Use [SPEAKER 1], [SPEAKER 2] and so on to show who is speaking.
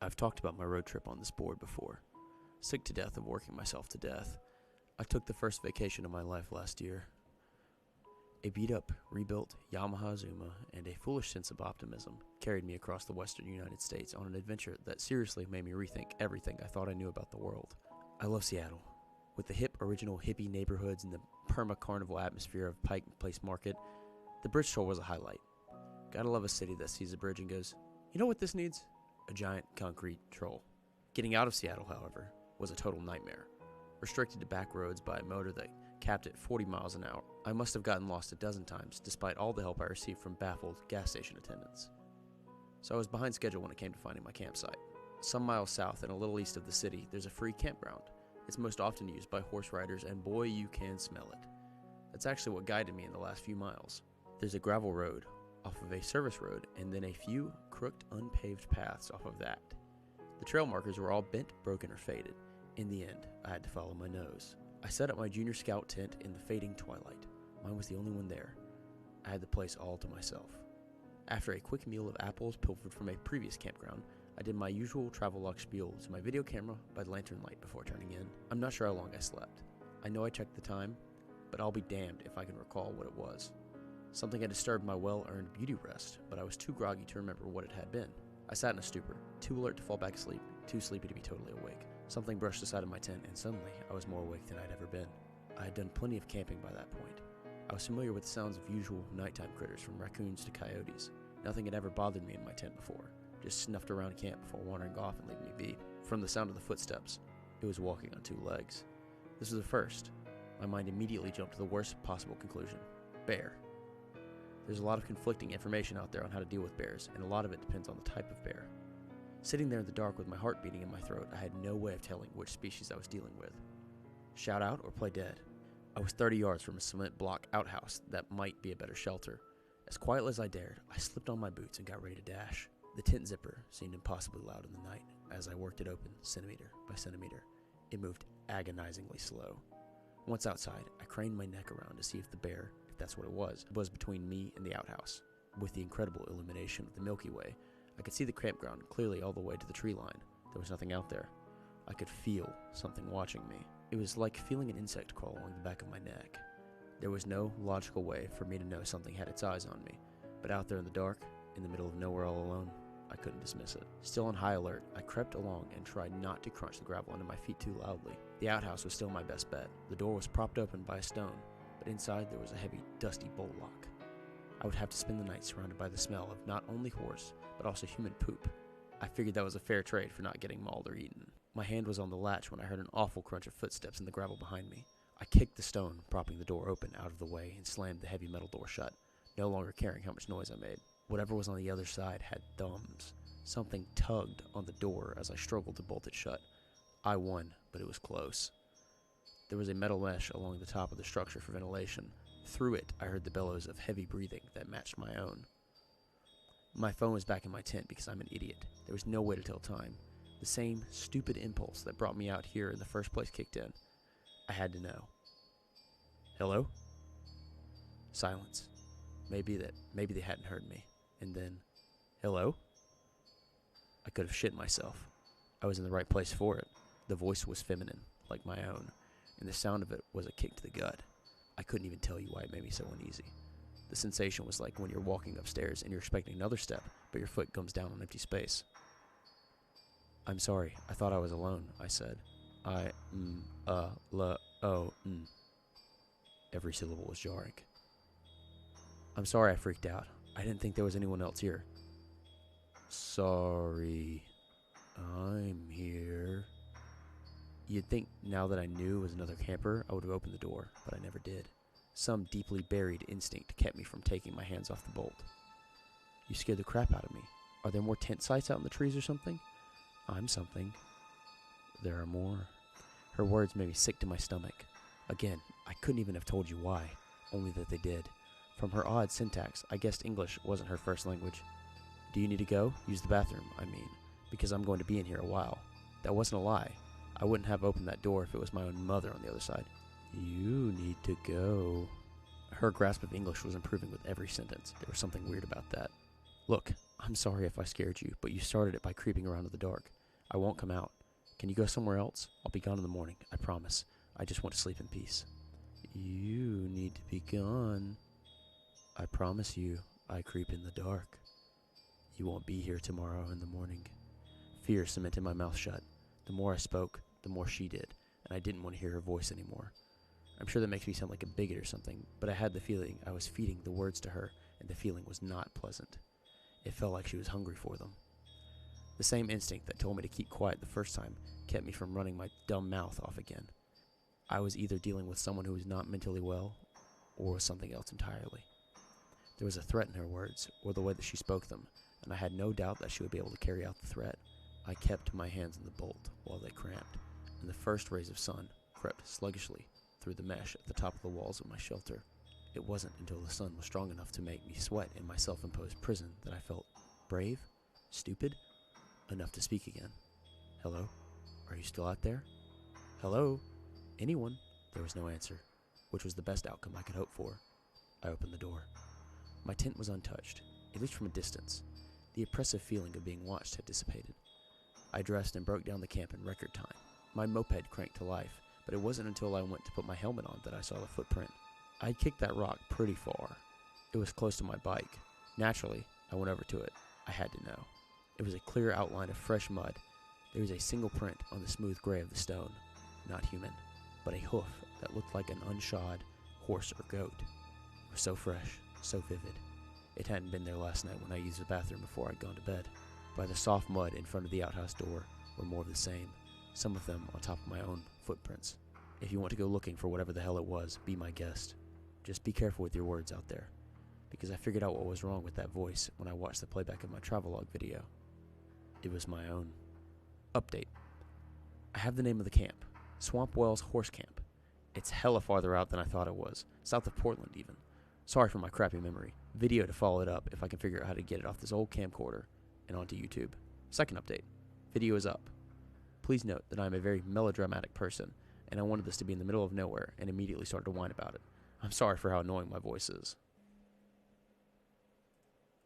[SPEAKER 1] I've talked about my road trip on this board before. Sick to death of working myself to death, I took the first vacation of my life last year. A beat-up, rebuilt Yamaha Zuma and a foolish sense of optimism carried me across the western United States on an adventure that seriously made me rethink everything I thought I knew about the world. I love Seattle. With the hip, original hippie neighborhoods and the perma-carnival atmosphere of Pike Place Market, the bridge tour was a highlight. Gotta love a city that sees a bridge and goes, you know what this needs? A giant concrete troll. Getting out of Seattle, however, was a total nightmare. Restricted to back roads by a motor that capped at 40 miles an hour, I must have gotten lost a dozen times despite all the help I received from baffled gas station attendants. So I was behind schedule when it came to finding my campsite. Some miles south and a little east of the city, there's a free campground. It's most often used by horse riders, and boy, you can smell it. That's actually what guided me in the last few miles. There's a gravel road off of a service road, and then a few crooked, unpaved paths off of that. The trail markers were all bent, broken, or faded. In the end, I had to follow my nose. I set up my junior scout tent in the fading twilight. Mine was the only one there. I had the place all to myself. After a quick meal of apples pilfered from a previous campground, I did my usual travelogue spiel to my video camera by lantern light before turning in. I'm not sure how long I slept. I know I checked the time, but I'll be damned if I can recall what it was. Something had disturbed my well-earned beauty rest, but I was too groggy to remember what it had been. I sat in a stupor, too alert to fall back asleep, too sleepy to be totally awake. Something brushed the side of my tent, and suddenly I was more awake than I'd ever been. I had done plenty of camping by that point. I was familiar with the sounds of usual nighttime critters, from raccoons to coyotes. Nothing had ever bothered me in my tent before. Just snuffed around camp before wandering off and leaving me be. From the sound of the footsteps, it was walking on two legs. This was a first. My mind immediately jumped to the worst possible conclusion. Bear. There's a lot of conflicting information out there on how to deal with bears, and a lot of it depends on the type of bear. Sitting there in the dark with my heart beating in my throat, I had no way of telling which species I was dealing with. Shout out or play dead? I was 30 yards from a cement block outhouse that might be a better shelter. As quietly as I dared, I slipped on my boots and got ready to dash. The tent zipper seemed impossibly loud in the night. As I worked it open, centimeter by centimeter, it moved agonizingly slow. Once outside, I craned my neck around to see if the bear, if that's what it was between me and the outhouse. With the incredible illumination of the Milky Way, I could see the campground clearly all the way to the tree line. There was nothing out there. I could feel something watching me. It was like feeling an insect crawl along the back of my neck. There was no logical way for me to know something had its eyes on me, but out there in the dark, in the middle of nowhere all alone, I couldn't dismiss it. Still on high alert, I crept along and tried not to crunch the gravel under my feet too loudly. The outhouse was still my best bet. The door was propped open by a stone, but inside there was a heavy, dusty bolt lock. I would have to spend the night surrounded by the smell of not only horse, but also human poop. I figured that was a fair trade for not getting mauled or eaten. My hand was on the latch when I heard an awful crunch of footsteps in the gravel behind me. I kicked the stone, propping the door open out of the way, and slammed the heavy metal door shut, no longer caring how much noise I made. Whatever was on the other side had thumbs. Something tugged on the door as I struggled to bolt it shut. I won, but it was close. There was a metal mesh along the top of the structure for ventilation. Through it, I heard the bellows of heavy breathing that matched my own. My phone was back in my tent because I'm an idiot. There was no way to tell time. The same stupid impulse that brought me out here in the first place kicked in. I had to know. Hello? Silence. Maybe they hadn't heard me. And then, hello? I could have shit myself. I was in the right place for it. The voice was feminine, like my own, and the sound of it was a kick to the gut. I couldn't even tell you why it made me so uneasy. The sensation was like when you're walking upstairs and you're expecting another step, but your foot comes down on empty space. I'm sorry, I thought I was alone, I said. Every syllable was jarring. I'm sorry I freaked out. I didn't think there was anyone else here. Sorry, I'm here. You'd think now that I knew it was another camper, I would have opened the door, but I never did. Some deeply buried instinct kept me from taking my hands off the bolt. You scared the crap out of me. Are there more tent sites out in the trees or something? I'm something. There are more. Her words made me sick to my stomach. Again, I couldn't even have told you why, only that they did. From her odd syntax, I guessed English wasn't her first language. Do you need to go? Use the bathroom, I mean, because I'm going to be in here a while. That wasn't a lie. I wouldn't have opened that door if it was my own mother on the other side. You need to go. Her grasp of English was improving with every sentence. There was something weird about that. Look, I'm sorry if I scared you, but you started it by creeping around in the dark. I won't come out. Can you go somewhere else? I'll be gone in the morning, I promise. I just want to sleep in peace. You need to be gone. I promise you, I creep in the dark. You won't be here tomorrow in the morning. Fear cemented my mouth shut. The more I spoke, the more she did, and I didn't want to hear her voice anymore. I'm sure that makes me sound like a bigot or something, but I had the feeling I was feeding the words to her, and the feeling was not pleasant. It felt like she was hungry for them. The same instinct that told me to keep quiet the first time kept me from running my dumb mouth off again. I was either dealing with someone who was not mentally well, or with something else entirely. There was a threat in her words, or the way that she spoke them, and I had no doubt that she would be able to carry out the threat. I kept my hands in the bolt while they cramped, and the first rays of sun crept sluggishly through the mesh at the top of the walls of my shelter. It wasn't until the sun was strong enough to make me sweat in my self-imposed prison that I felt brave, stupid, enough to speak again. Hello? Are you still out there? Hello? Anyone? There was no answer, which was the best outcome I could hope for. I opened the door. My tent was untouched, at least from a distance. The oppressive feeling of being watched had dissipated. I dressed and broke down the camp in record time. My moped cranked to life, but it wasn't until I went to put my helmet on that I saw the footprint. I'd kicked that rock pretty far. It was close to my bike. Naturally, I went over to it. I had to know. It was a clear outline of fresh mud. There was a single print on the smooth gray of the stone. Not human, but a hoof that looked like an unshod horse or goat. It was so fresh, so vivid. It hadn't been there last night when I used the bathroom before I'd gone to bed. By the soft mud in front of the outhouse door were more of the same, some of them on top of my own footprints. If you want to go looking for whatever the hell it was, be my guest. Just be careful with your words out there, because I figured out what was wrong with that voice when I watched the playback of my travelogue video. It was my own. Update. I have the name of the camp. Swamp Wells Horse Camp. It's hella farther out than I thought it was. South of Portland, even. Sorry for my crappy memory. Video to follow it up if I can figure out how to get it off this old camcorder and onto YouTube. Second update. Video is up. Please note that I am a very melodramatic person, and I wanted this to be in the middle of nowhere and immediately started to whine about it. I'm sorry for how annoying my voice is.